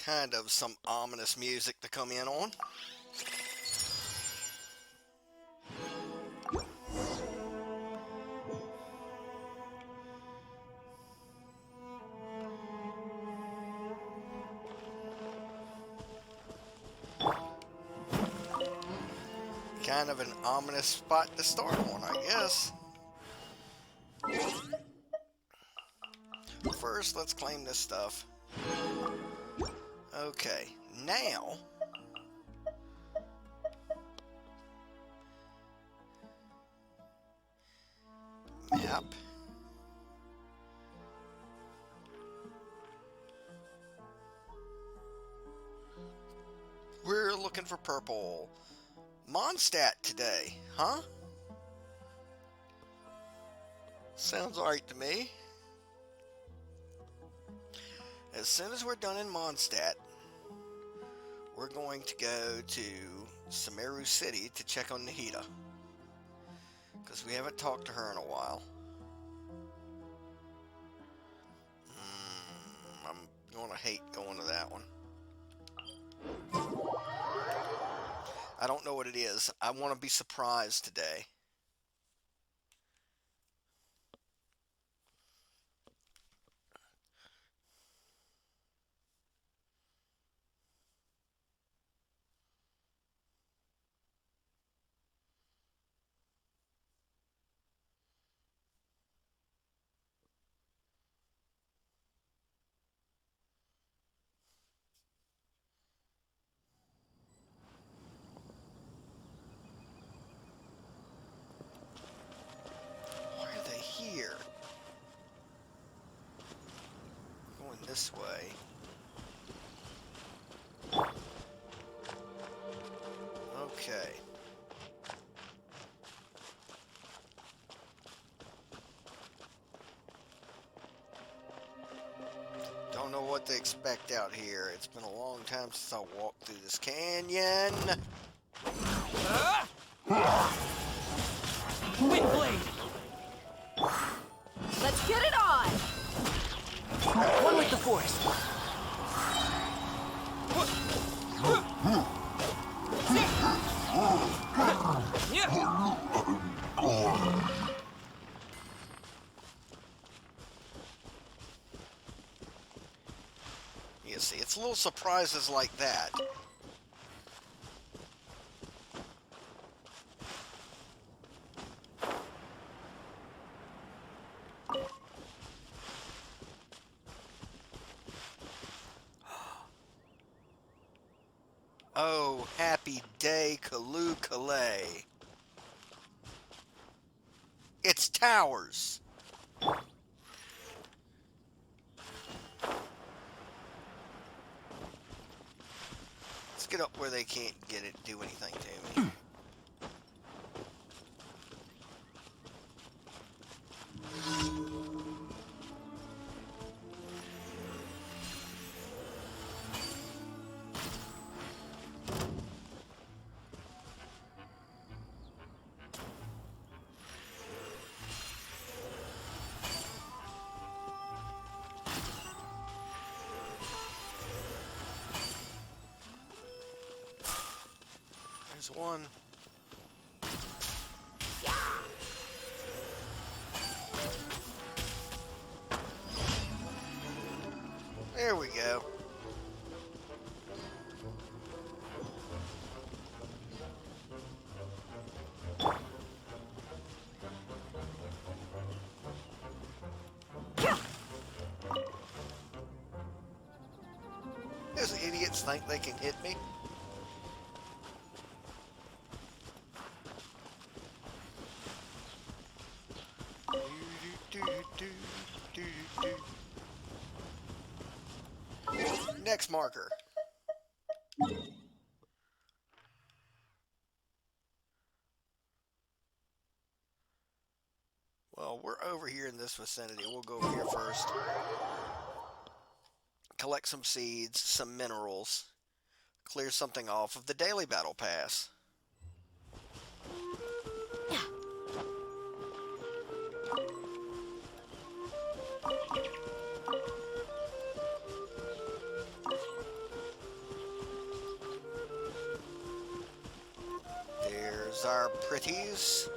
kind of some ominous music to come in on. Kind of an ominous spot to start on, I guess. First, let's claim this stuff. Okay, now map. We're looking for purple. Mondstadt today, huh? Sounds alright to me. As soon as we're done in Mondstadt, we're going to go to Sumeru City to check on Nahida, because we haven't talked to her in a while. I'm going to hate going to that one. I don't know what it is. I want to be surprised today. Why are they here? Going this way. Okay. Don't know what to expect out here. It's been a long time since I walked through this canyon. Wind blade! Let's get it on! One with the force. You see, it's little surprises like that. Oh, happy day, Kalu Kalay. It's towers. Let's get up where they can't get it, do anything to me. There's one. There we go. Those idiots think they can hit me. Next marker. Well, we're over here in this vicinity. We'll go over here first. Collect some seeds, some minerals. Clear something off of the daily battle pass. our pretties.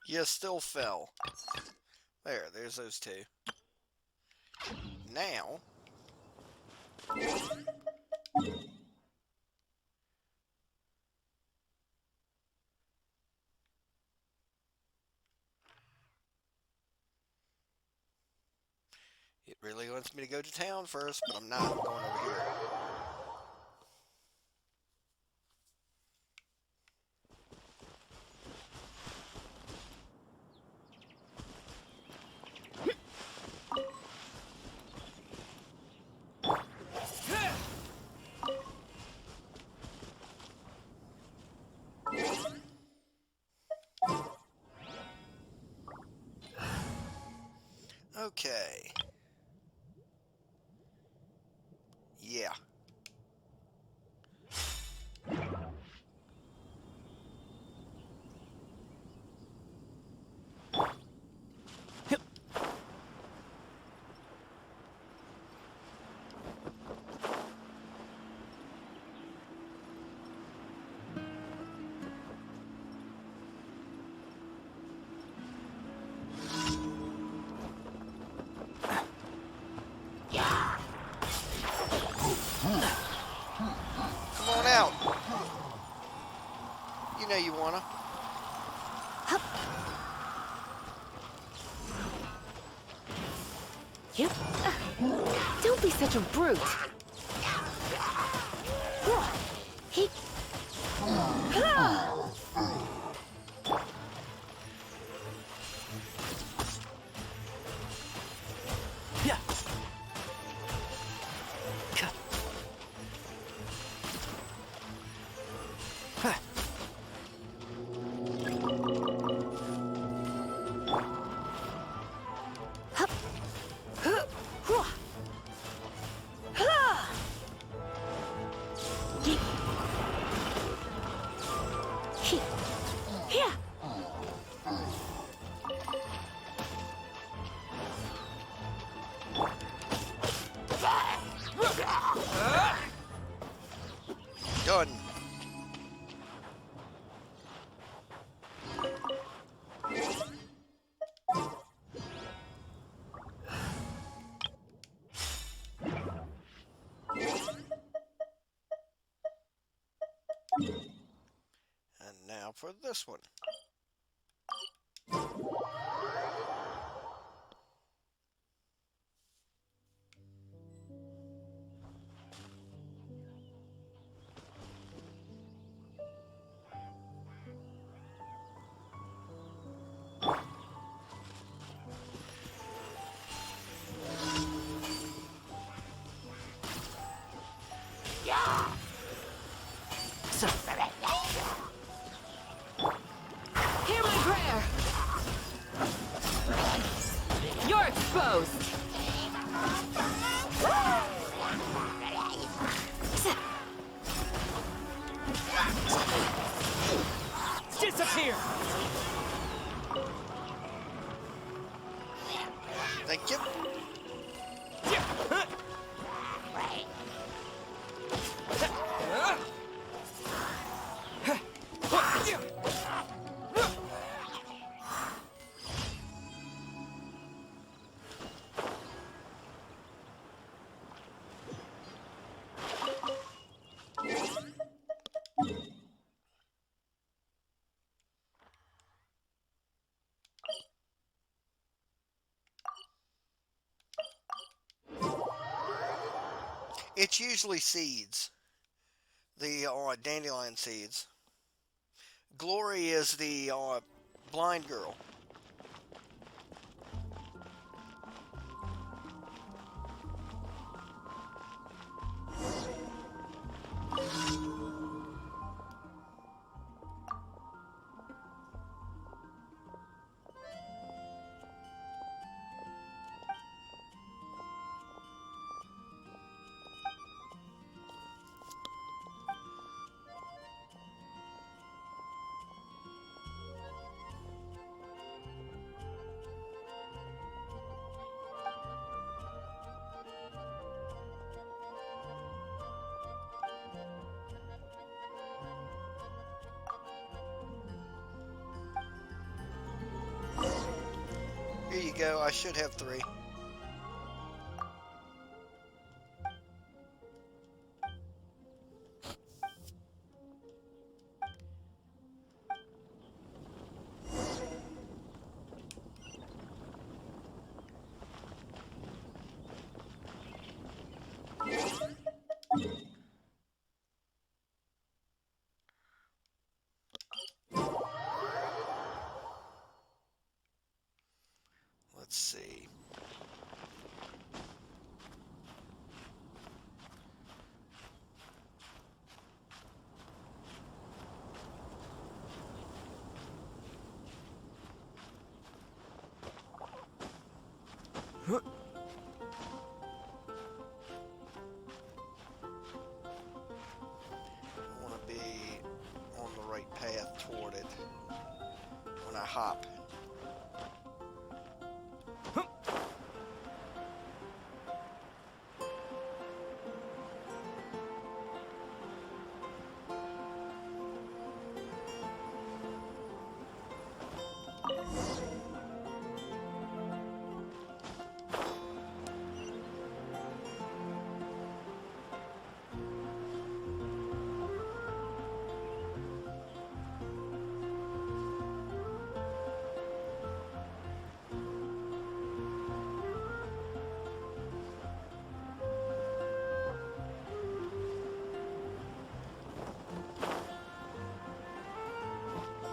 You still fell. There's those two. Now, it really wants me to go to town first, but I'm not. I'm going over here. Okay. Yeah. Come on out. You know you wanna. Yep. Don't be such a brute. He... Yeah. Done. And now for this one. Hear my prayer! You're exposed! Disappear! Thank you. It's usually seeds. The dandelion seeds. Glory is the blind girl. go. I should have 3. Let's see. I want to be on the right path toward it when I hop.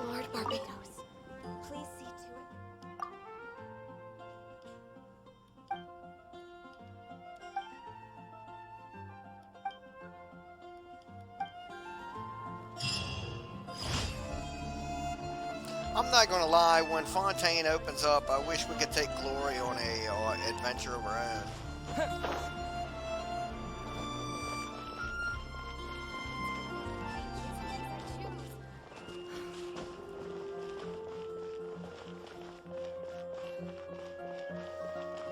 Lord Barbados, please see to it. I'm not gonna lie, when Fontaine opens up, I wish we could take Glory on a adventure of our own.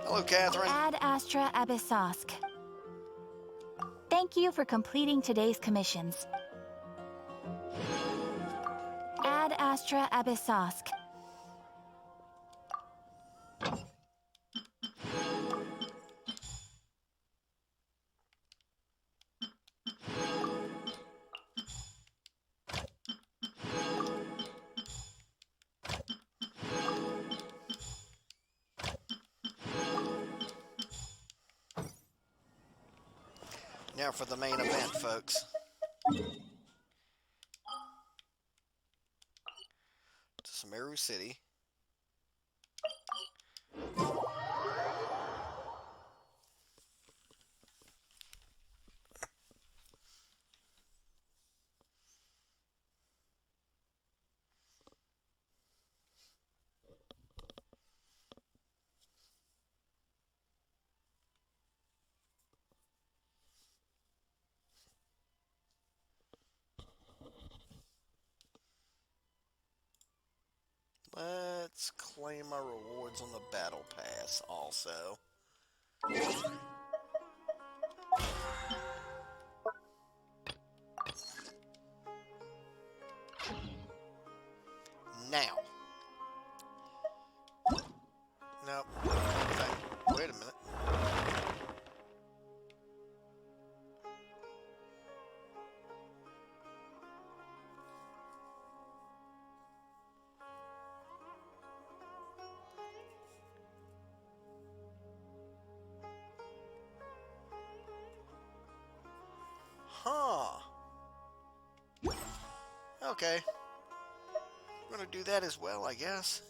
Hello, Catherine. Ad Astra Abyssosk. Thank you for completing today's commissions. Ad Astra Abyssosk. Now for the main event, folks. To Sumeru City. Let's claim my rewards on the battle pass also. Now. Nope. Okay. Wait a minute. Huh. Okay. I'm gonna do that as well, I guess.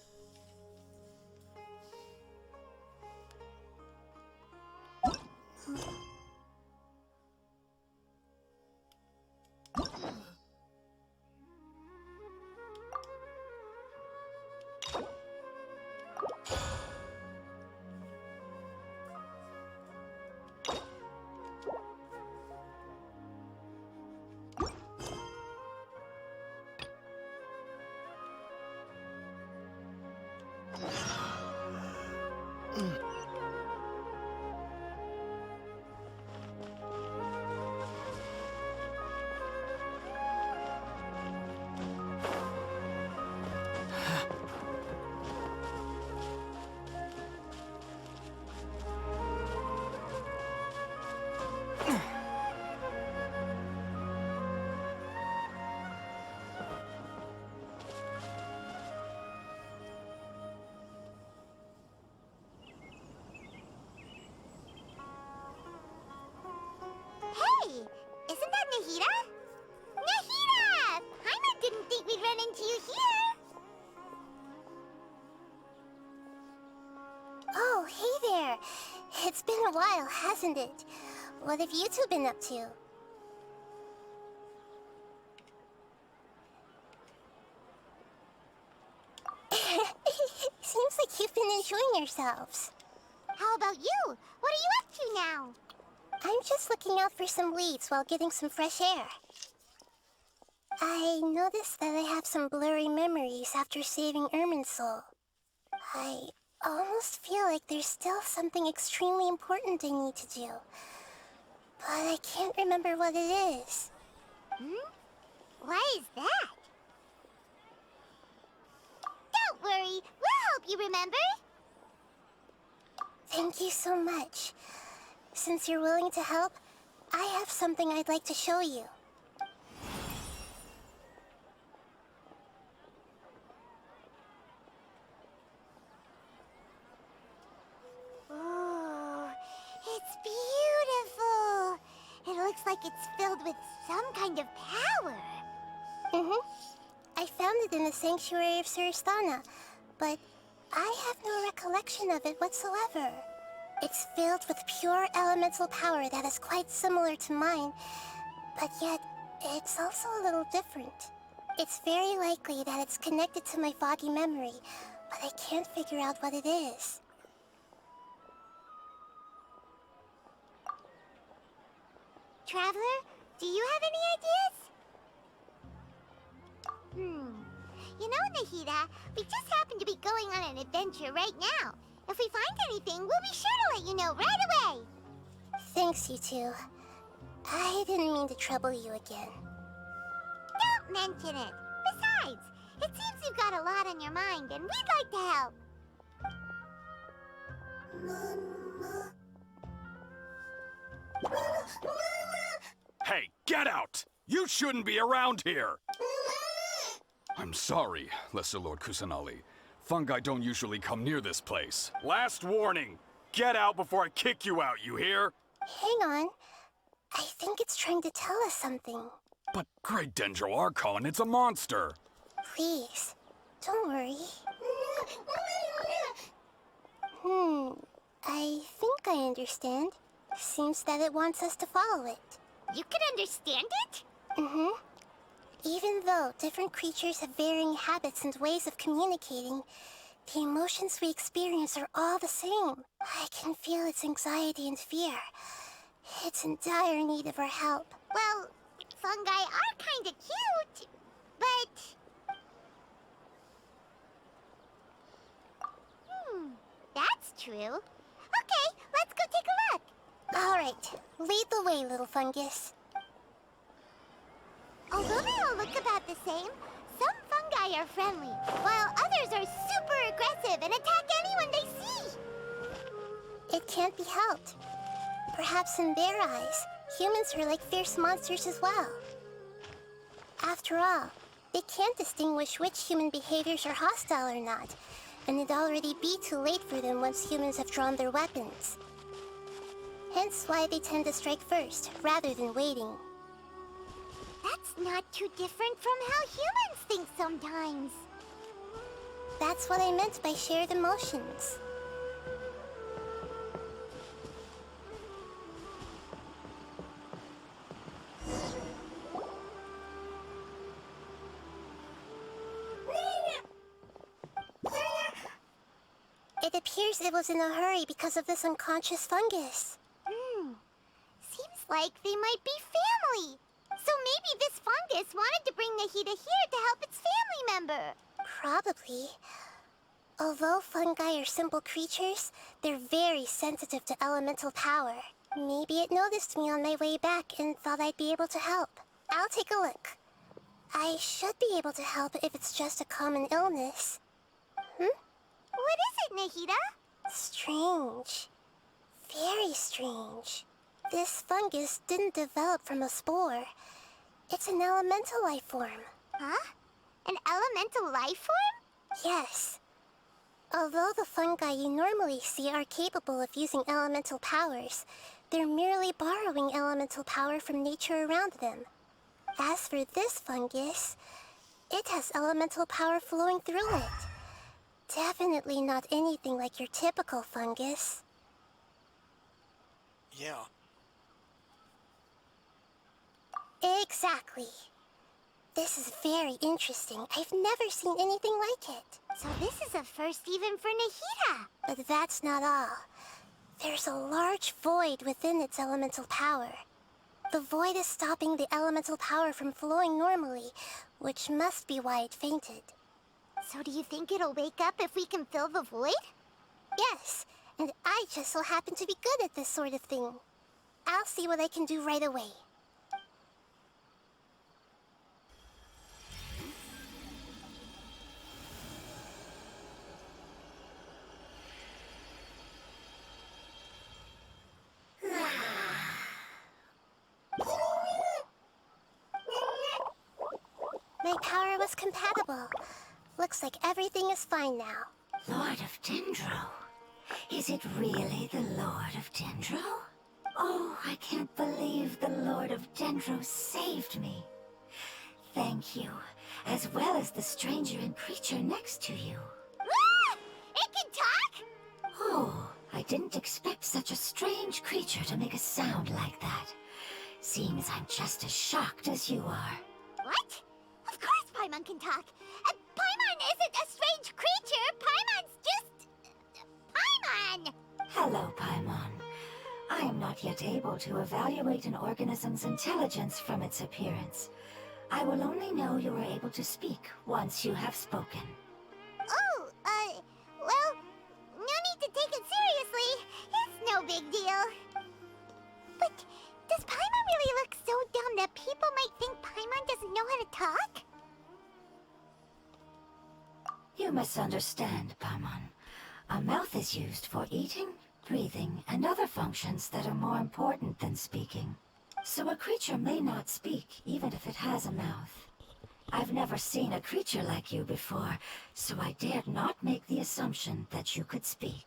Oh, hey there. It's been a while, hasn't it? What have you two been up to? Seems like you've been enjoying yourselves. How about you? What are you up to now? I'm just looking out for some leads while getting some fresh air. I noticed that I have some blurry memories after saving Irminsul. I almost feel like there's still something extremely important I need to do. But I can't remember what it is. What is that? Don't worry, we'll help you remember. Thank you so much. Since you're willing to help, I have something I'd like to show you. Oh, it's beautiful. It looks like it's filled with some kind of power. I found it in the sanctuary of Suristana, but I have no recollection of it whatsoever. It's filled with pure elemental power that is quite similar to mine, but yet it's also a little different. It's very likely that it's connected to my foggy memory, but I can't figure out what it is. Traveler, do you have any ideas? You know, Nahida, we just happen to be going on an adventure right now. If we find anything, we'll be sure to let you know right away. Thanks, you two. I didn't mean to trouble you again. Don't mention it. Besides, it seems you've got a lot on your mind, and we'd like to help. Hey, get out! You shouldn't be around here! I'm sorry, Lesser Lord Kusanali. Fungi don't usually come near this place. Last warning! Get out before I kick you out, you hear? Hang on. I think it's trying to tell us something. But Great Dendro Archon, it's a monster! Please, don't worry. I think I understand. Seems that it wants us to follow it. You can understand it? Even though different creatures have varying habits and ways of communicating, the emotions we experience are all the same. I can feel its anxiety and fear. It's in dire need of our help. Well, fungi are kinda cute, but... that's true. Okay, let's go take a look. All right, lead the way, little fungus. Although they all look about the same, some fungi are friendly, while others are super aggressive and attack anyone they see. It can't be helped. Perhaps in their eyes, humans are like fierce monsters as well. After all, they can't distinguish which human behaviors are hostile or not, and it'd already be too late for them once humans have drawn their weapons. Hence why they tend to strike first, rather than waiting. That's not too different from how humans think sometimes. That's what I meant by shared emotions. It appears it was in a hurry because of this unconscious fungus. Seems like they might be family. So maybe this fungus wanted to bring Nahida here to help its family member. Probably. Although fungi are simple creatures, they're very sensitive to elemental power. Maybe it noticed me on my way back and thought I'd be able to help. I'll take a look. I should be able to help if it's just a common illness. What is it, Nahida? Strange. Very strange. This fungus didn't develop from a spore. It's an elemental life form. Huh? An elemental life form? Yes. Although the fungi you normally see are capable of using elemental powers, they're merely borrowing elemental power from nature around them. As for this fungus, it has elemental power flowing through it. Definitely not anything like your typical fungus. Yeah. Exactly. This is very interesting. I've never seen anything like it. So this is a first even for Nahida. But that's not all. There's a large void within its elemental power. The void is stopping the elemental power from flowing normally, which must be why it fainted. So do you think it'll wake up if we can fill the void? Yes, and I just so happen to be good at this sort of thing. I'll see what I can do right away. My power was compatible. Looks like everything is fine now. Lord of Dendro? Is it really the Lord of Dendro? Oh, I can't believe the Lord of Dendro saved me. Thank you, as well as the stranger and creature next to you. Ah! It can talk? Oh, I didn't expect such a strange creature to make a sound like that. Seems I'm just as shocked as you are. What? Of course Paimon can talk. Paimon isn't a strange creature. Paimon's just... Paimon! Hello, Paimon. I am not yet able to evaluate an organism's intelligence from its appearance. I will only know you are able to speak once you have spoken. Oh, well, no need to take it seriously. It's no big deal. But does Paimon really look so dumb that people might think Paimon doesn't know how to talk? You misunderstand, Paimon. A mouth is used for eating, breathing, and other functions that are more important than speaking. So a creature may not speak, even if it has a mouth. I've never seen a creature like you before, so I dared not make the assumption that you could speak.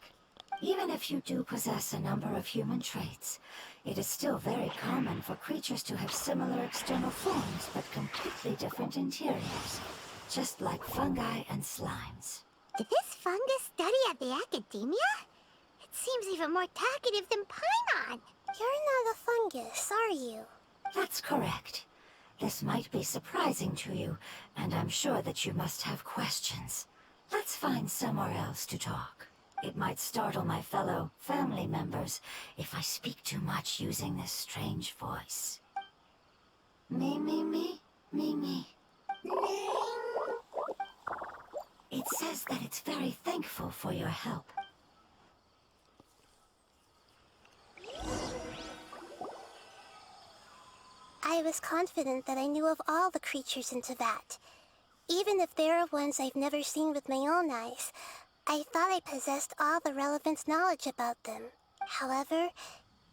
Even if you do possess a number of human traits, it is still very common for creatures to have similar external forms but completely different interiors, just like fungi and slimes. Did this fungus study at the academia? It seems even more talkative than Paimon. You're not a fungus, are you? That's correct. This might be surprising to you, and I'm sure that you must have questions. Let's find somewhere else to talk. It might startle my fellow family members if I speak too much using this strange voice. Me, me, me, me, me. It says that it's very thankful for your help. I was confident that I knew of all the creatures in Teyvat. Even if there are ones I've never seen with my own eyes, I thought I possessed all the relevant knowledge about them. However,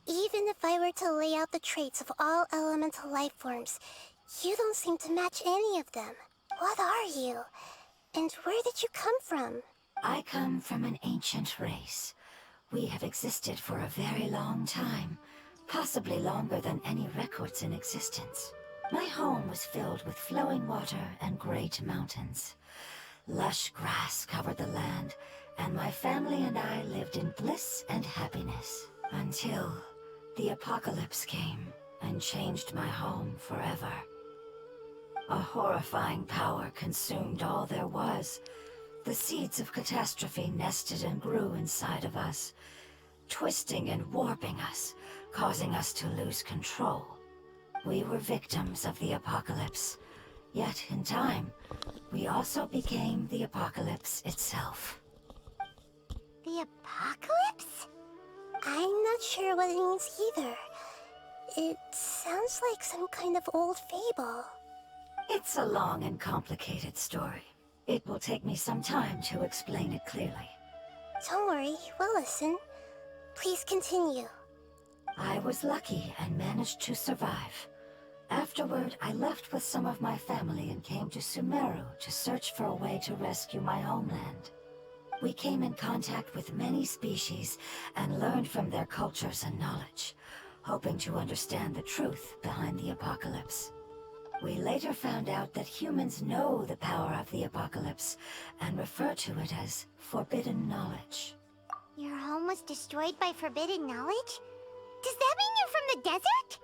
even if I were to lay out the traits of all elemental life forms, you don't seem to match any of them. What are you? And where did you come from? I come from an ancient race. We have existed for a very long time, possibly longer than any records in existence. My home was filled with flowing water and great mountains. Lush grass covered the land, and my family and I lived in bliss and happiness. Until the apocalypse came and changed my home forever. A horrifying power consumed all there was. The seeds of catastrophe nested and grew inside of us, twisting and warping us, causing us to lose control. We were victims of the apocalypse, yet in time, we also became the apocalypse itself. The apocalypse? I'm not sure what it means either. It sounds like some kind of old fable. It's a long and complicated story. It will take me some time to explain it clearly. Don't worry, we'll listen. Please continue. I was lucky and managed to survive. Afterward, I left with some of my family and came to Sumeru to search for a way to rescue my homeland. We came in contact with many species and learned from their cultures and knowledge, hoping to understand the truth behind the apocalypse. We later found out that humans know the power of the apocalypse and refer to it as forbidden knowledge. Your home was destroyed by forbidden knowledge? Does that mean you're from the desert?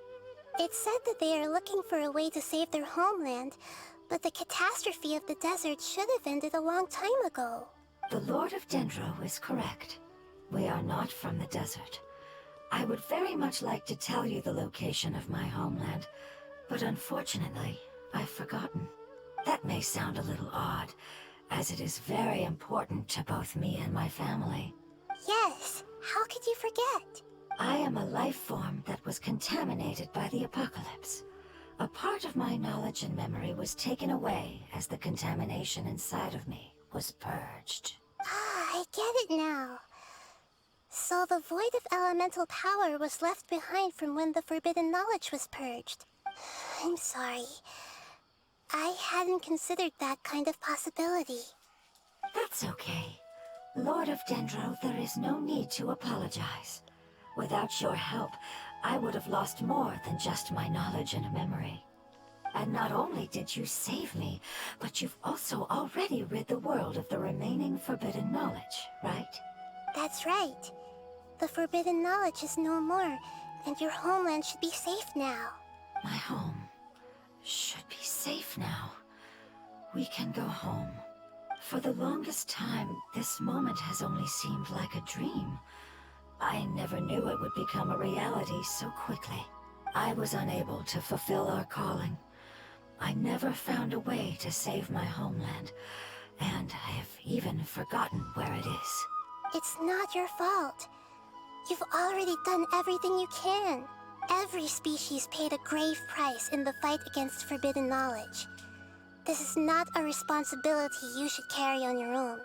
It's said that they are looking for a way to save their homeland, but the catastrophe of the desert should have ended a long time ago. The Lord of Dendro is correct. We are not from the desert. I would very much like to tell you the location of my homeland, but unfortunately, I've forgotten. That may sound a little odd, as it is very important to both me and my family. Yes, how could you forget? I am a life form that was contaminated by the apocalypse. A part of my knowledge and memory was taken away as the contamination inside of me was purged. Ah, I get it now. So the void of elemental power was left behind from when the forbidden knowledge was purged. I'm sorry. I hadn't considered that kind of possibility. That's okay. Lord of Dendro, there is no need to apologize. Without your help, I would have lost more than just my knowledge and memory. And not only did you save me, but you've also already rid the world of the remaining forbidden knowledge, right? That's right. The forbidden knowledge is no more, and your homeland should be safe now. My home should be safe now. We can go home. For the longest time, this moment has only seemed like a dream. I never knew it would become a reality so quickly. I was unable to fulfill our calling. I never found a way to save my homeland, and I have even forgotten where it is. It's not your fault. You've already done everything you can. Every species paid a grave price in the fight against forbidden knowledge. This is not a responsibility you should carry on your own.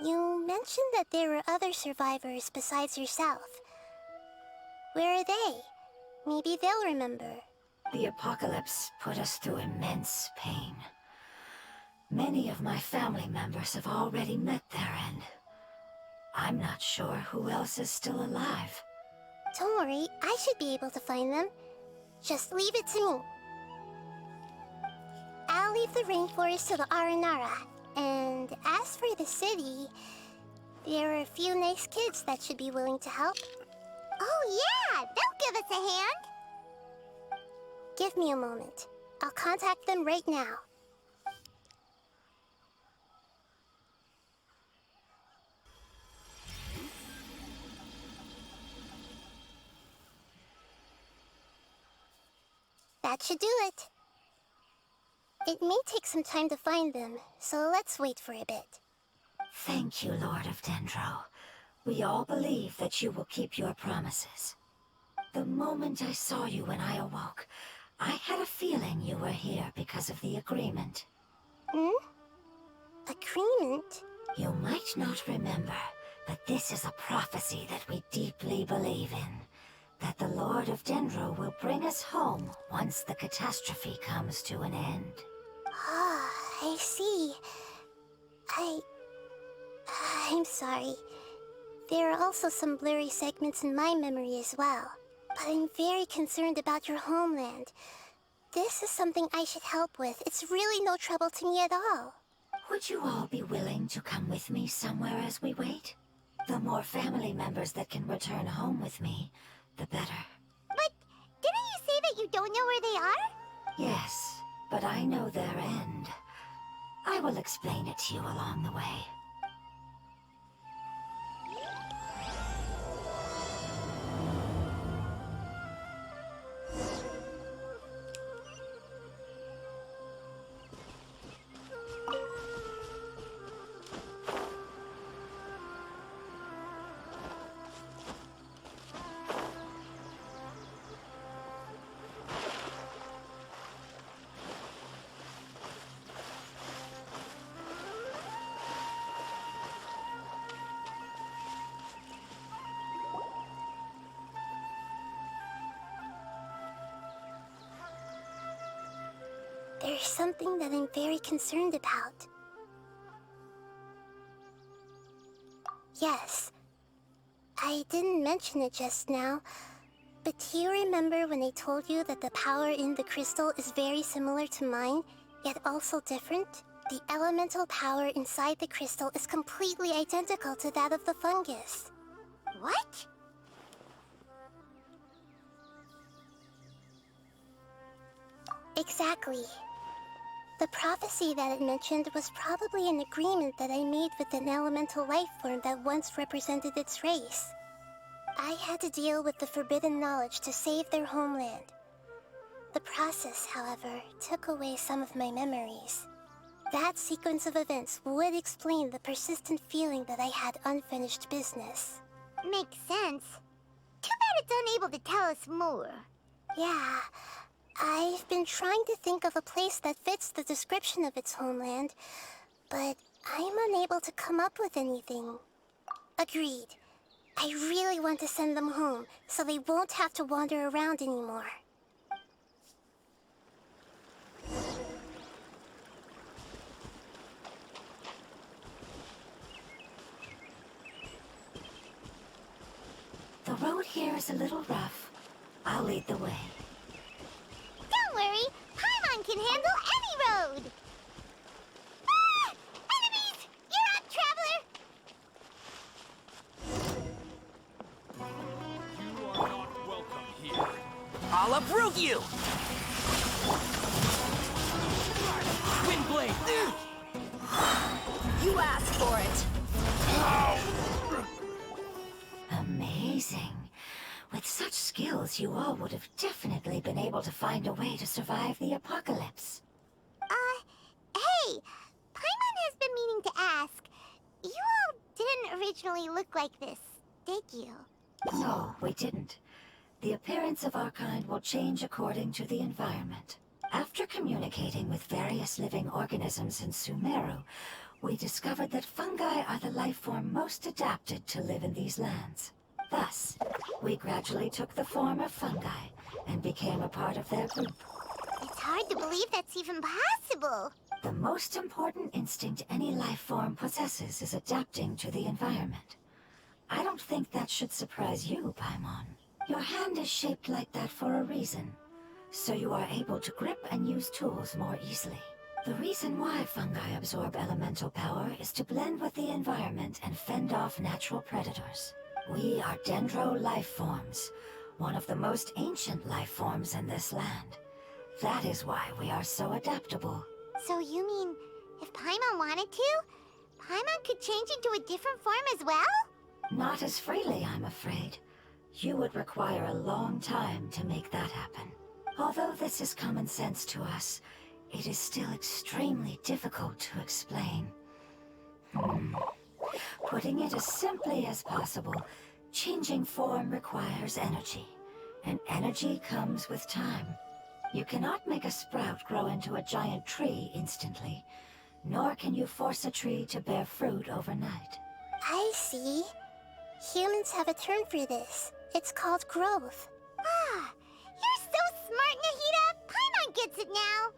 You mentioned that there were other survivors besides yourself. Where are they? Maybe they'll remember. The apocalypse put us through immense pain. Many of my family members have already met their end. I'm not sure who else is still alive. Don't worry, I should be able to find them. Just leave it to me. I'll leave the rainforest to the Aranara. And as for the city, there are a few nice kids that should be willing to help. Oh yeah, they'll give us a hand. Give me a moment. I'll contact them right now. That should do it. It may take some time to find them, so let's wait for a bit. Thank you, Lord of Dendro. We all believe that you will keep your promises. The moment I saw you when I awoke, I had a feeling you were here because of the agreement. Agreement? You might not remember, but this is a prophecy that we deeply believe in. That the Lord of Dendro will bring us home once the catastrophe comes to an end. Ah, I see. I'm sorry. There are also some blurry segments in my memory as well. But I'm very concerned about your homeland. This is something I should help with. It's really no trouble to me at all. Would you all be willing to come with me somewhere as we wait? The more family members that can return home with me, the better. But didn't you say that you don't know where they are? Yes, but I know their end. I will explain it to you along the way. There's something that I'm very concerned about. Yes, I didn't mention it just now, But do you remember when I told you that the power in the crystal is very similar to mine, yet also different? The elemental power inside the crystal is completely identical to that of the fungus. What? Exactly. The prophecy that it mentioned was probably an agreement that I made with an elemental life form that once represented its race. I had to deal with the forbidden knowledge to save their homeland. The process, however, took away some of my memories. That sequence of events would explain the persistent feeling that I had unfinished business. Makes sense. Too bad it's unable to tell us more. Yeah, I've been trying to think of a place that fits the description of its homeland, but I'm unable to come up with anything. Agreed. I really want to send them home, so they won't have to wander around anymore. The road here is a little rough. I'll lead the way. Don't worry, Paimon can handle any road! Ah! Enemies! You're up, traveler! You are not welcome here. I'll uproot you! Windblade! You asked for it! Amazing. With such skills, you all would have definitely been able to find a way to survive the apocalypse. Hey! Paimon has been meaning to ask. You all didn't originally look like this, did you? No, we didn't. The appearance of our kind will change according to the environment. After communicating with various living organisms in Sumeru, we discovered that fungi are the life form most adapted to live in these lands. Thus, we gradually took the form of fungi and became a part of their group. It's hard to believe that's even possible. The most important instinct any life form possesses is adapting to the environment. I don't think that should surprise you, Paimon. Your hand is shaped like that for a reason, so you are able to grip and use tools more easily. The reason why fungi absorb elemental power is to blend with the environment and fend off natural predators. We are dendro life forms, one of the most ancient life forms in this land. That is why we are so adaptable. So you mean, if Paimon wanted to, Paimon could change into a different form as well? Not as freely, I'm afraid. You would require a long time to make that happen. Although this is common sense to us, it is still extremely difficult to explain. Putting it as simply as possible, changing form requires energy, and energy comes with time. You cannot make a sprout grow into a giant tree instantly, nor can you force a tree to bear fruit overnight. I see. Humans have a term for this. It's called growth. Ah, you're so smart, Nahida! Paimon gets it now!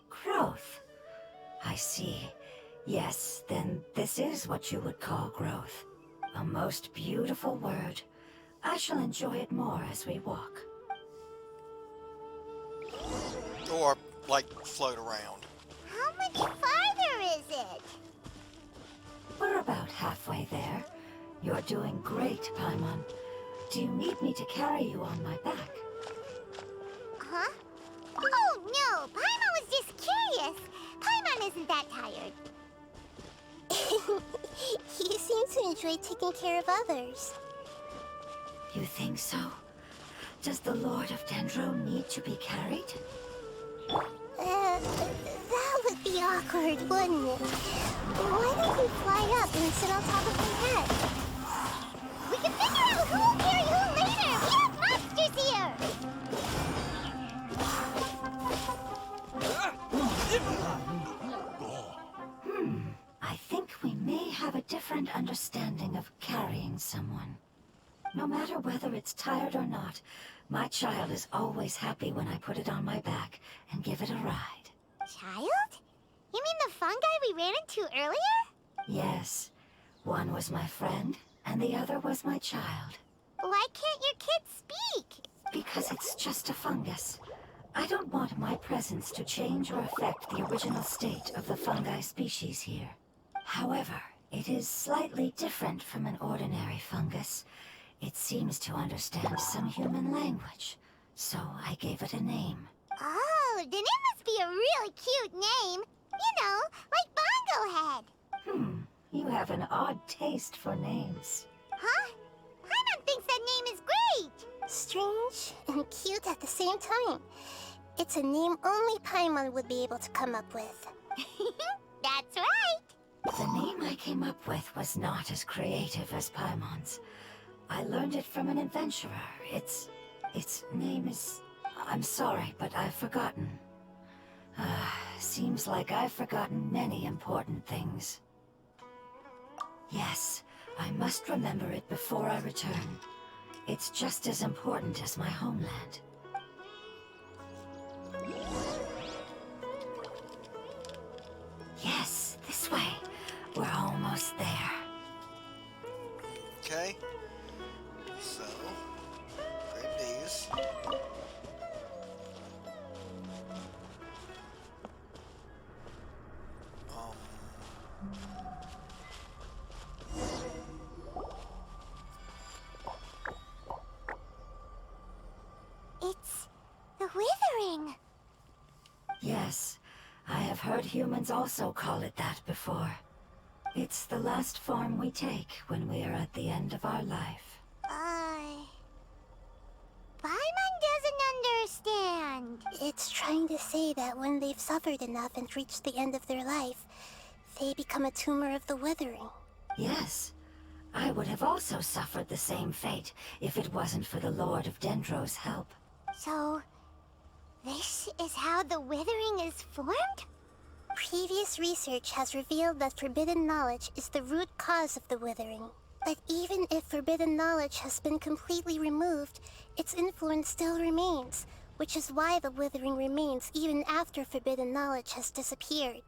Growth. I see. Yes, then this is what you would call growth. A most beautiful word. I shall enjoy it more as we walk. Or, like, float around. How much farther is it? We're about halfway there. You're doing great, Paimon. Do you need me to carry you on my back? Huh? Oh, no! Paimon was just curious! Paimon isn't that tired. You seem to enjoy taking care of others. You think so? Does the Lord of Dendro need to be carried? That would be awkward, wouldn't it? Why don't you fly up and sit on top of my head? We can figure out who will carry who later! We have monsters here! I think we may have a different understanding of carrying someone. No matter whether it's tired or not, my child is always happy when I put it on my back and give it a ride. Child? You mean the fungi we ran into earlier? Yes, one was my friend, and the other was my child. Why can't your kid speak? Because it's just a fungus. I don't want my presence to change or affect the original state of the fungi species here. However, it is slightly different from an ordinary fungus. It seems to understand some human language, so I gave it a name. Oh, then it must be a really cute name. You know, like Bongo Head. You have an odd taste for names. Huh? Paimon thinks that name is great. Strange and cute at the same time. It's a name only Paimon would be able to come up with. That's right. The name I came up with was not as creative as Paimon's. I learned it from an adventurer. Its name is... I'm sorry, but I've forgotten. Seems like I've forgotten many important things. Yes, I must remember it before I return. It's just as important as my homeland. Yes, this way. We're almost there. Okay. So, grab these. It's the withering. Yes, I have heard humans also call it that before. It's the last form we take when we are at the end of our life. Paimon doesn't understand. It's trying to say that when they've suffered enough and reached the end of their life, they become a tumor of the withering. Yes, I would have also suffered the same fate if it wasn't for the Lord of Dendro's help. So, this is how the withering is formed? Previous research has revealed that forbidden knowledge is the root cause of the withering. But even if forbidden knowledge has been completely removed, its influence still remains, which is why the withering remains even after forbidden knowledge has disappeared.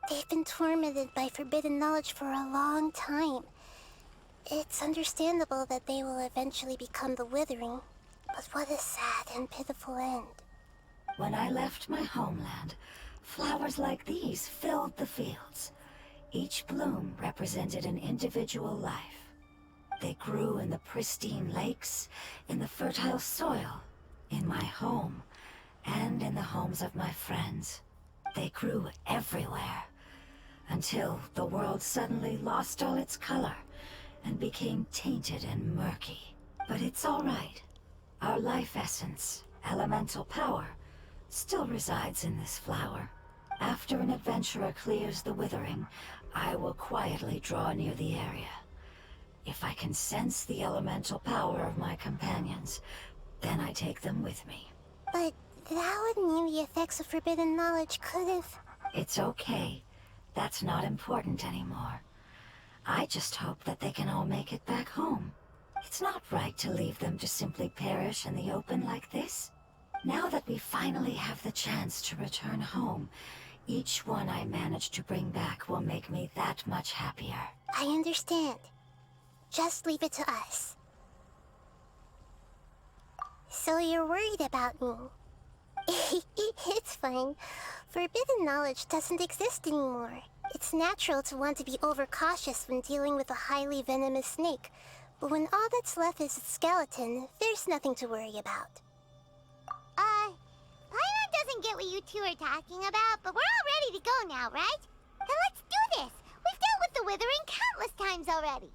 They've been tormented by forbidden knowledge for a long time. It's understandable that they will eventually become the withering, but what a sad and pitiful end. When I left my homeland, flowers like these filled the fields. Each bloom represented an individual life. They grew in the pristine lakes, in the fertile soil, in my home, and in the homes of my friends. They grew everywhere, until the world suddenly lost all its color and became tainted and murky. But it's all right. Our life essence, elemental power, still resides in this flower. After an adventurer clears the withering, I will quietly draw near the area. If I can sense the elemental power of my companions, then I take them with me. But that would mean the effects of forbidden knowledge could have... It's okay. That's not important anymore. I just hope that they can all make it back home. It's not right to leave them to simply perish in the open like this. Now that we finally have the chance to return home, each one I manage to bring back will make me that much happier. I understand. Just leave it to us. So you're worried about me? It's fine. Forbidden knowledge doesn't exist anymore. It's natural to want to be overcautious when dealing with a highly venomous snake, but when all that's left is its skeleton, there's nothing to worry about. Paimon doesn't get what you two are talking about, but we're all ready to go now, right? Then let's do this! We've dealt with the withering countless times already!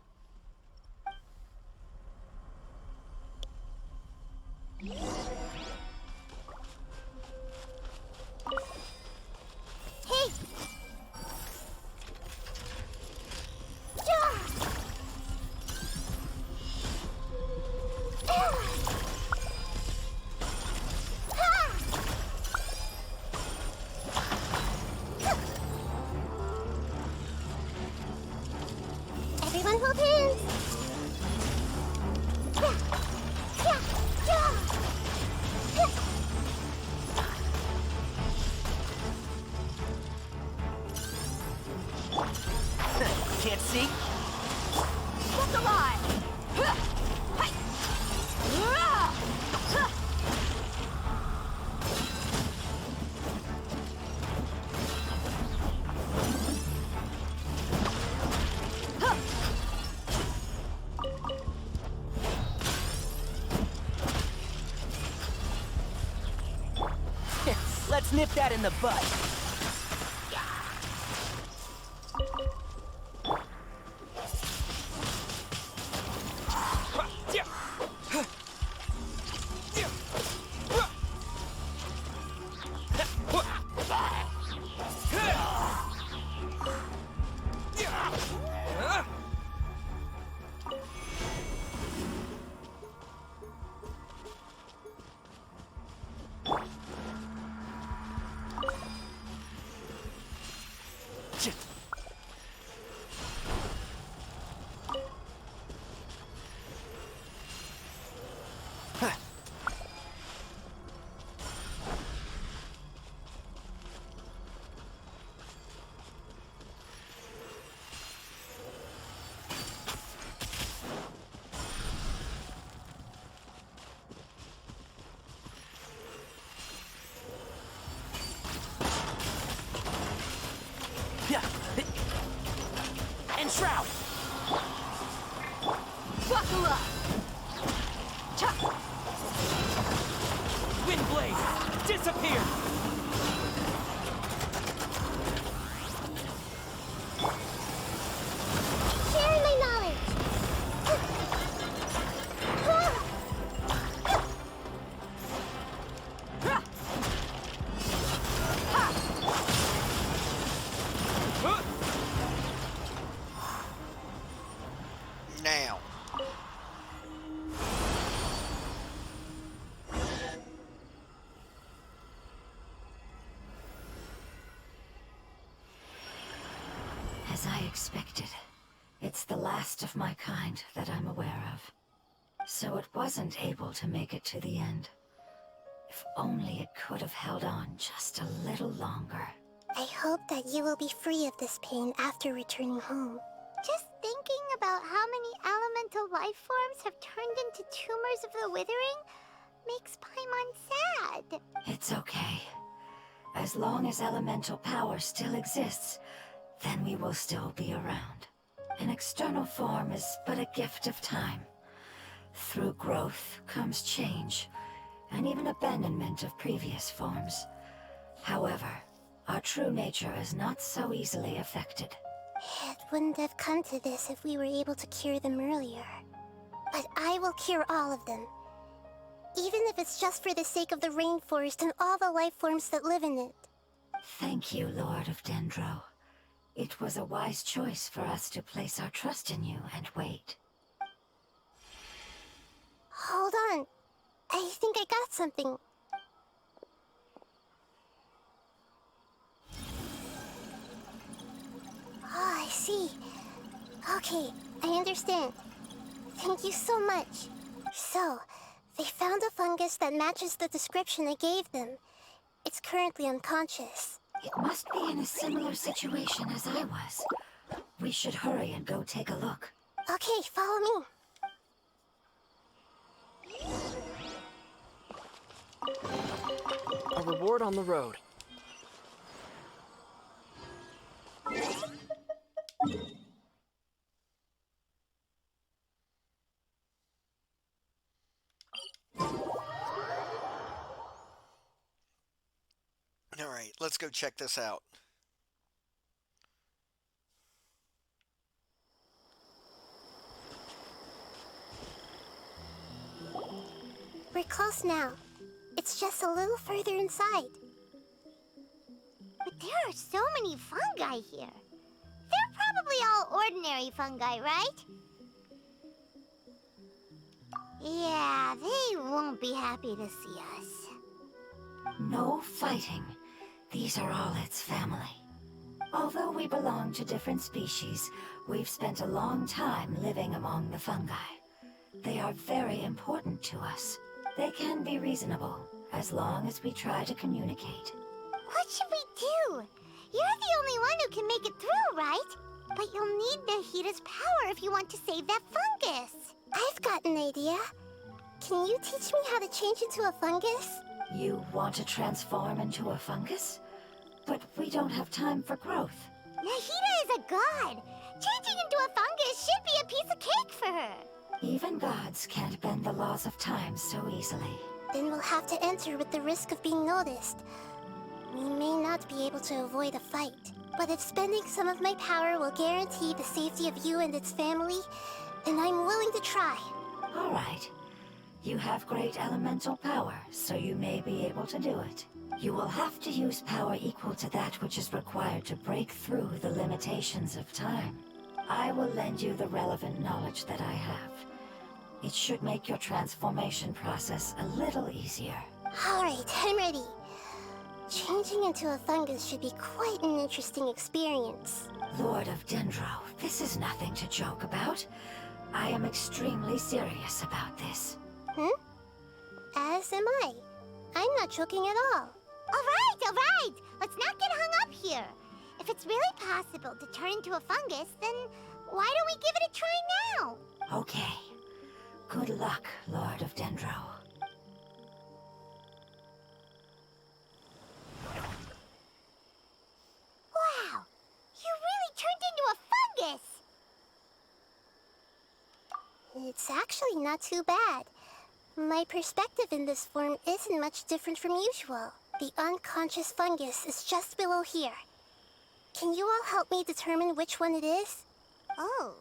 Hey! Everyone hold hands! Snip that in the butt. And Shroud! Buckle up! Windblade! Disappear! Share my knowledge! Now. As I expected, it's the last of my kind that I'm aware of. So it wasn't able to make it to the end. If only it could have held on just a little longer. I hope that you will be free of this pain after returning home. Just thinking about how many elemental life forms have turned into tumors of the withering makes Paimon sad. It's okay. As long as elemental power still exists, then we will still be around. An external form is but a gift of time. Through growth comes change, and even abandonment of previous forms. However, our true nature is not so easily affected. It wouldn't have come to this if we were able to cure them earlier. But I will cure all of them. Even if it's just for the sake of the rainforest and all the life forms that live in it. Thank you, Lord of Dendro. It was a wise choice for us to place our trust in you and wait. Hold on. I think I got something. Oh, I see. Okay, I understand. Thank you so much. So, they found a fungus that matches the description I gave them. It's currently unconscious. It must be in a similar situation as I was. We should hurry and go take a look. Okay, follow me. A reward on the road. Alright, let's go check this out. We're close now. It's just a little further inside. But there are so many fungi here. They're probably all ordinary fungi, right? Yeah, they won't be happy to see us. No fighting. These are all its family. Although we belong to different species, we've spent a long time living among the fungi. They are very important to us. They can be reasonable, as long as we try to communicate. What should we do? You're the only one who can make it through, right? But you'll need Nahida's power if you want to save that fungus. I've got an idea. Can you teach me how to change into a fungus? You want to transform into a fungus? But we don't have time for growth. Nahida is a god. Changing into a fungus should be a piece of cake for her. Even gods can't bend the laws of time so easily. Then we'll have to enter with the risk of being noticed. We may not be able to avoid a fight, but if spending some of my power will guarantee the safety of you and its family, then I'm willing to try. All right. You have great elemental power, so you may be able to do it. You will have to use power equal to that which is required to break through the limitations of time. I will lend you the relevant knowledge that I have. It should make your transformation process a little easier. Alright, I'm ready. Changing into a fungus should be quite an interesting experience. Lord of Dendro, this is nothing to joke about. I am extremely serious about this. As am I. I'm not joking at all. Alright! Let's not get hung up here. If it's really possible to turn into a fungus, then why don't we give it a try now? Okay. Good luck, Lord of Dendro. Wow! You really turned into a fungus! It's actually not too bad. My perspective in this form isn't much different from usual. The unconscious fungus is just below here. Can you all help me determine which one it is? Oh,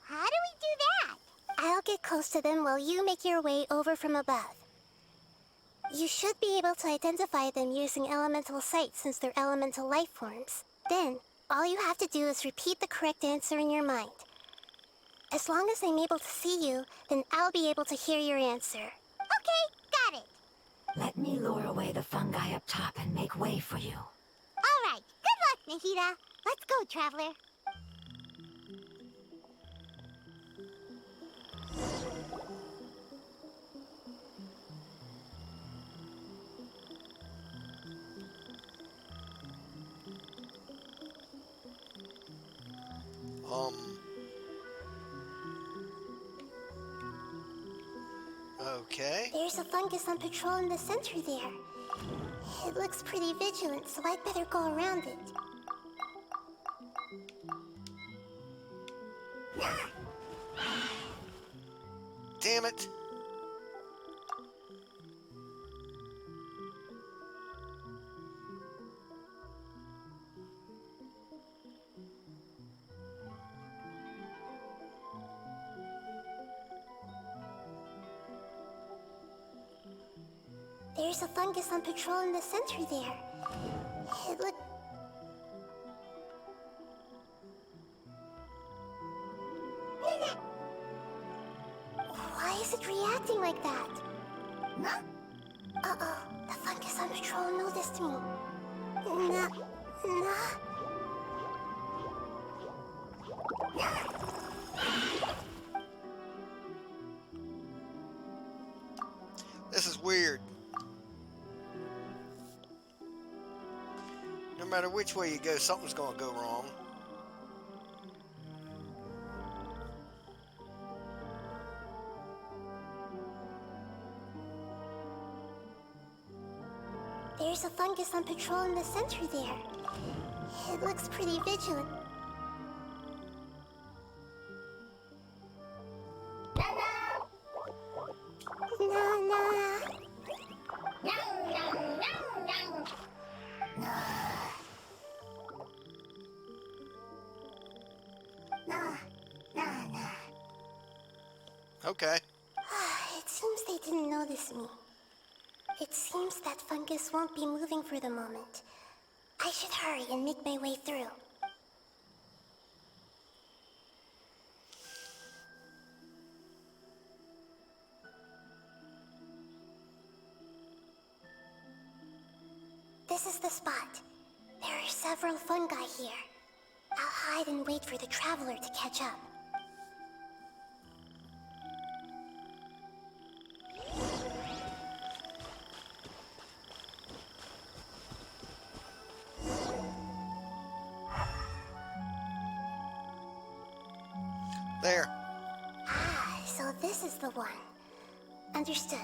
how do we do that? I'll get close to them while you make your way over from above. You should be able to identify them using elemental sight since they're elemental life forms. Then, all you have to do is repeat the correct answer in your mind. As long as I'm able to see you, then I'll be able to hear your answer. Okay, got it. Let me lure away the fungi up top and make way for you. Alright, good luck, Nahida. Let's go, Traveler. Okay. There's a fungus on patrol in the center there. It looks pretty vigilant, so I'd better go around it. Damn it. There's a fungus on patrol in the center there. It look... Why is it reacting like that? Uh-oh, the fungus on patrol noticed me. Nah. This is weird. No matter which way you go, something's gonna go wrong. There's a fungus on patrol in the center there. It looks pretty vigilant. Okay. It seems they didn't notice me. It seems that fungus won't be moving for the moment. I should hurry and make my way through. This is the spot. There are several fungi here. I'll hide and wait for the traveler to catch up. There. Ah, so this is the one. Understood.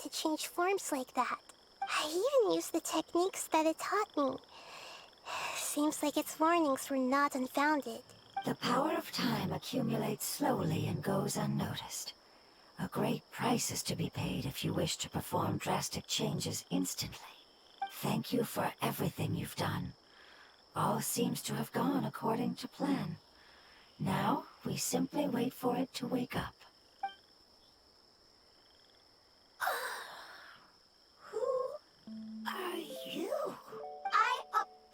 to change forms like that. I even used the techniques that it taught me. Seems like its warnings were not unfounded. The power of time accumulates slowly and goes unnoticed. A great price is to be paid if you wish to perform drastic changes instantly. Thank you for everything you've done. All seems to have gone according to plan. Now, we simply wait for it to wake up. Who are you? I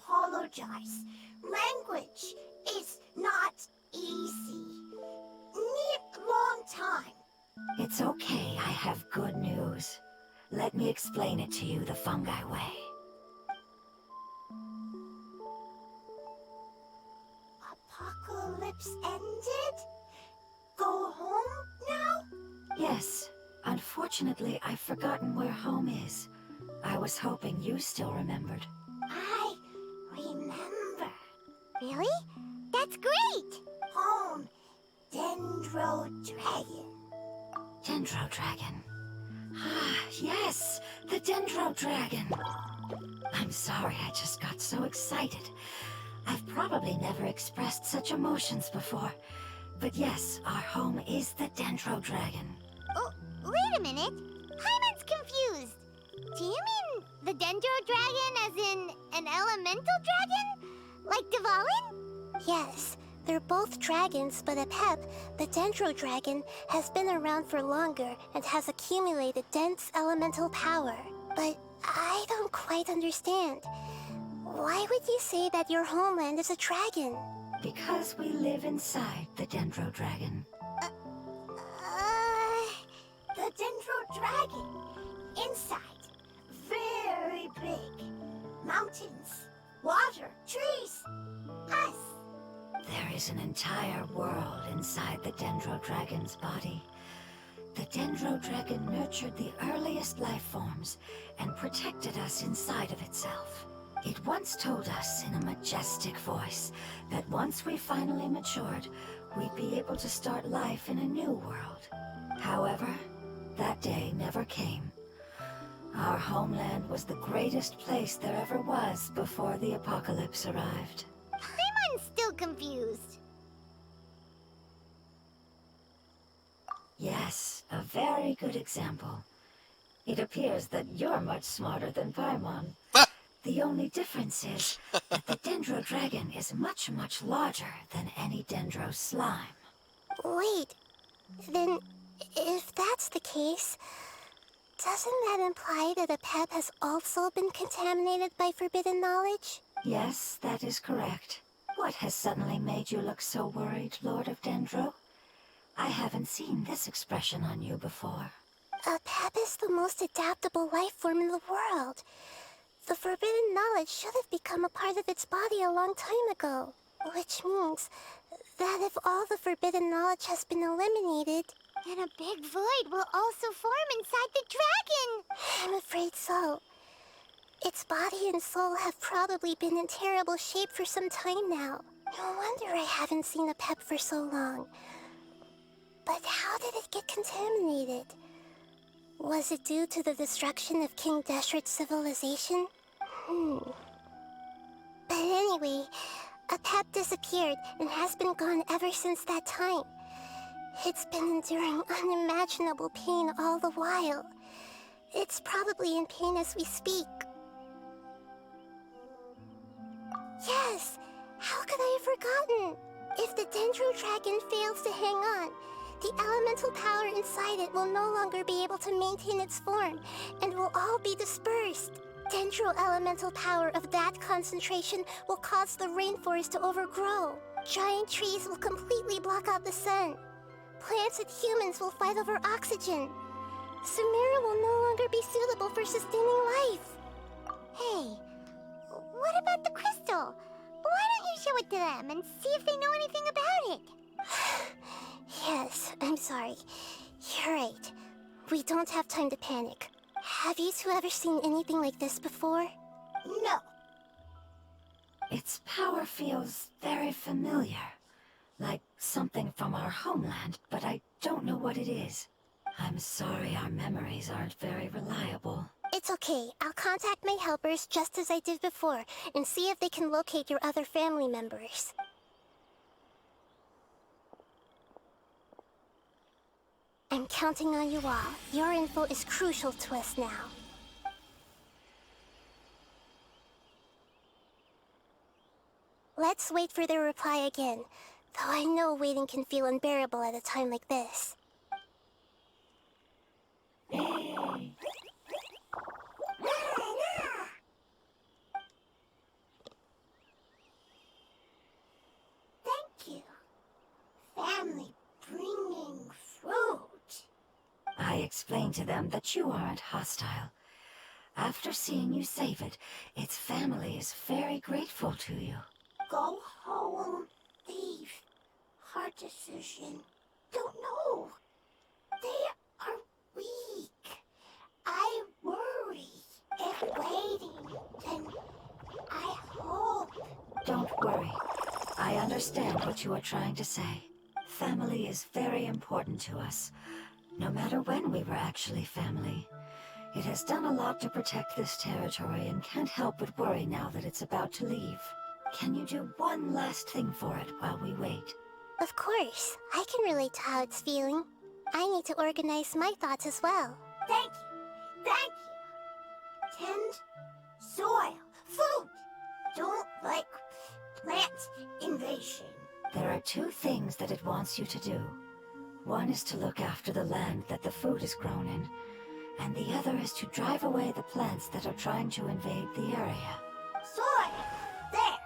apologize. Language is not easy. Need long time. It's okay, I have good news. Let me explain it to you the fungi way. Apocalypse ended? Go home now? Yes. Unfortunately, I've forgotten where home is. I was hoping you still remembered. I remember. Really? That's great! Home, Dendro Dragon. Dendro Dragon. Ah, yes! The Dendro Dragon! I'm sorry, I just got so excited. I've probably never expressed such emotions before. But yes, our home is the Dendro Dragon. Oh, wait a minute. Paimon's confused. Do you mean the Dendro Dragon as in an elemental dragon? Like Dvalin? Yes, they're both dragons, but Apep, the Dendro Dragon, has been around for longer and has accumulated dense elemental power. But I don't quite understand. Why would you say that your homeland is a dragon? Because we live inside the Dendro Dragon. The Dendro Dragon. Inside. Very big. Mountains. Water. Trees. Us. There is an entire world inside the Dendro Dragon's body. The Dendro Dragon nurtured the earliest life forms and protected us inside of itself. It once told us in a majestic voice that once we finally matured, we'd be able to start life in a new world. However, that day never came. Our homeland was the greatest place there ever was before the apocalypse arrived. Paimon's still confused. Yes, a very good example. It appears that you're much smarter than Paimon. The only difference is that the Dendro Dragon is much, much larger than any Dendro slime. Wait, then if that's the case, doesn't that imply that Apep has also been contaminated by forbidden knowledge? Yes, that is correct. What has suddenly made you look so worried, Lord of Dendro? I haven't seen this expression on you before. Apep is the most adaptable life form in the world. The forbidden knowledge should have become a part of its body a long time ago. Which means that if all the forbidden knowledge has been eliminated, then a big void will also form inside the dragon. I'm afraid so. Its body and soul have probably been in terrible shape for some time now. No wonder I haven't seen Apep for so long. But how did it get contaminated? Was it due to the destruction of King Deshret's civilization? But anyway, Apep disappeared and has been gone ever since that time. It's been enduring unimaginable pain all the while. It's probably in pain as we speak. Yes! How could I have forgotten? If the Dendro Dragon fails to hang on, the elemental power inside it will no longer be able to maintain its form, and will all be dispersed. Dendro elemental power of that concentration will cause the rainforest to overgrow. Giant trees will completely block out the sun. Plants and humans will fight over oxygen. Sumeru will no longer be suitable for sustaining life. Hey, what about the crystal? Why don't you show it to them and see if they know anything about it? Yes, I'm sorry. You're right. We don't have time to panic. Have you two ever seen anything like this before? No. Its power feels very familiar. Like something from our homeland, but I don't know what it is. I'm sorry our memories aren't very reliable. It's okay. I'll contact my helpers just as I did before and see if they can locate your other family members. I'm counting on you all. Your info is crucial to us now. Let's wait for their reply again, though I know waiting can feel unbearable at a time like this. Thank you. Family bringing fruit. I explained to them that you aren't hostile. After seeing you save it, its family is very grateful to you. Go home, thief. Hard decision. Don't know. They are weak. I worry. If waiting, then I hope. Don't worry. I understand what you are trying to say. Family is very important to us, no matter when we were actually family. It has done a lot to protect this territory and can't help but worry now that it's about to leave. Can you do one last thing for it while we wait? Of course. I can relate to how it's feeling. I need to organize my thoughts as well. Thank you. Thank you. Tend soil. Food. Don't like plant invasion. There are two things that it wants you to do. One is to look after the land that the food is grown in, and the other is to drive away the plants that are trying to invade the area. Soil. There.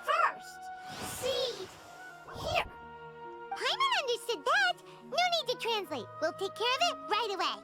First. Seed. Here. Paimon understood that. No need to translate. We'll take care of it right away.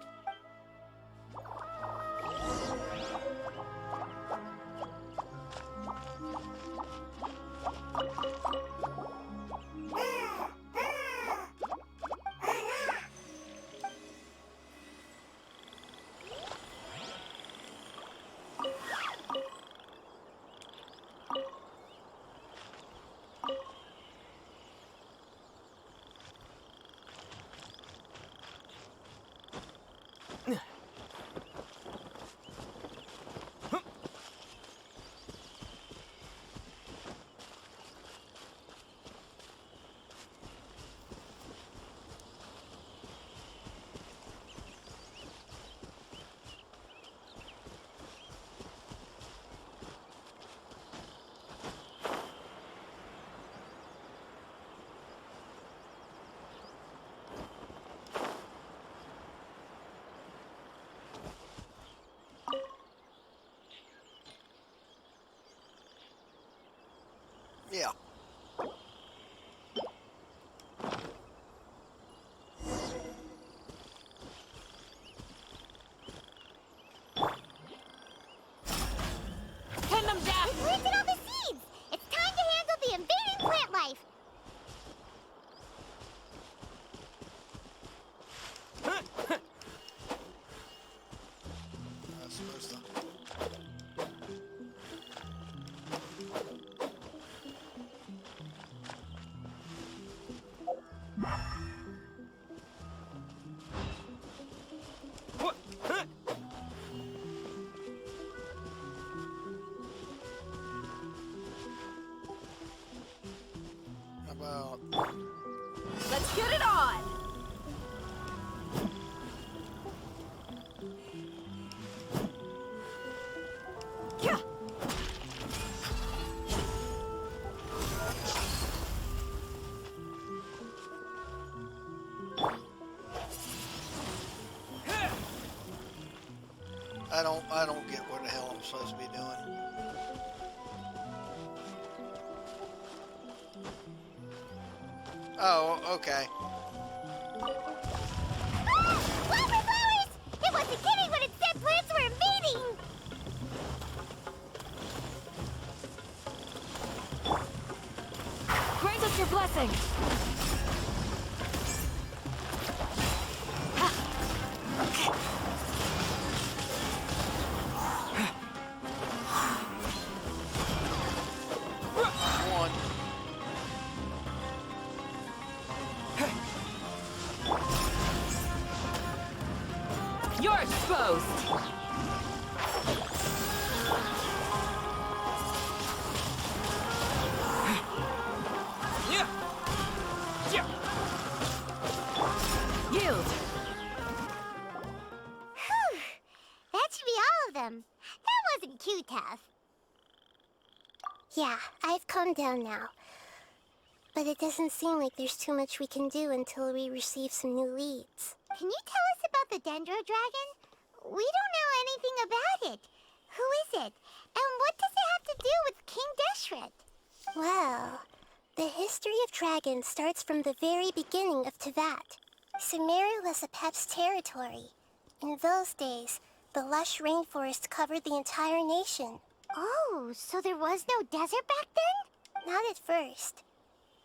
Yeah. Pin them down! We've planted all the seeds! It's time to handle the invading plant life! I'm supposed to. How about... Let's get it on! Yeah. I don't get what the hell I'm supposed to be doing. Oh, okay. Ah! Wildflowers! It wasn't kidding when it said plants were invading! Grant us your blessing! One. ghost. Yeah. Yeah. Yield. Whew. That should be all of them. That wasn't too tough. Yeah, I've calmed down now. But it doesn't seem like there's too much we can do until we receive some new leads. Can you tell us about the Dendro Dragon? We don't know anything about it. Who is it? And what does it have to do with King Deshret? Well, the history of dragons starts from the very beginning of Teyvat. Sumeru was a Pep's territory. In those days, the lush rainforest covered the entire nation. Oh, so there was no desert back then? Not at first.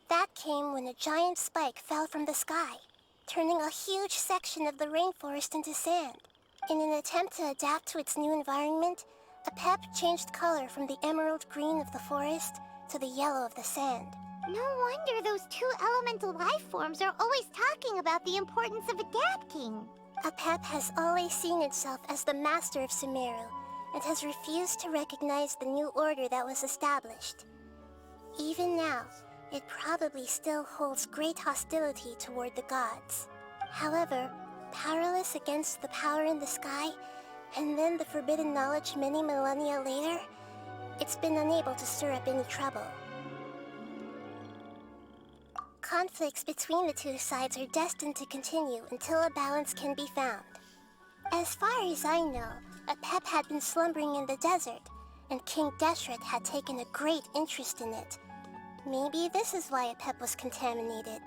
That came when a giant spike fell from the sky, turning a huge section of the rainforest into sand. In an attempt to adapt to its new environment, a Pep changed color from the emerald green of the forest to the yellow of the sand. No wonder those two elemental life forms are always talking about the importance of adapting. A Pep has always seen itself as the master of Sumeru, and has refused to recognize the new order that was established. Even now, it probably still holds great hostility toward the gods. However, powerless against the power in the sky, and then the forbidden knowledge many millennia later, it's been unable to stir up any trouble. Conflicts between the two sides are destined to continue until a balance can be found. As far as I know, a Pep had been slumbering in the desert, and King Deshret had taken a great interest in it. Maybe this is why a Pep was contaminated.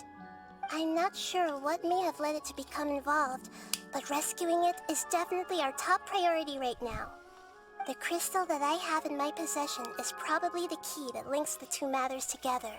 I'm not sure what may have led it to become involved, but rescuing it is definitely our top priority right now. The crystal that I have in my possession is probably the key that links the two matters together.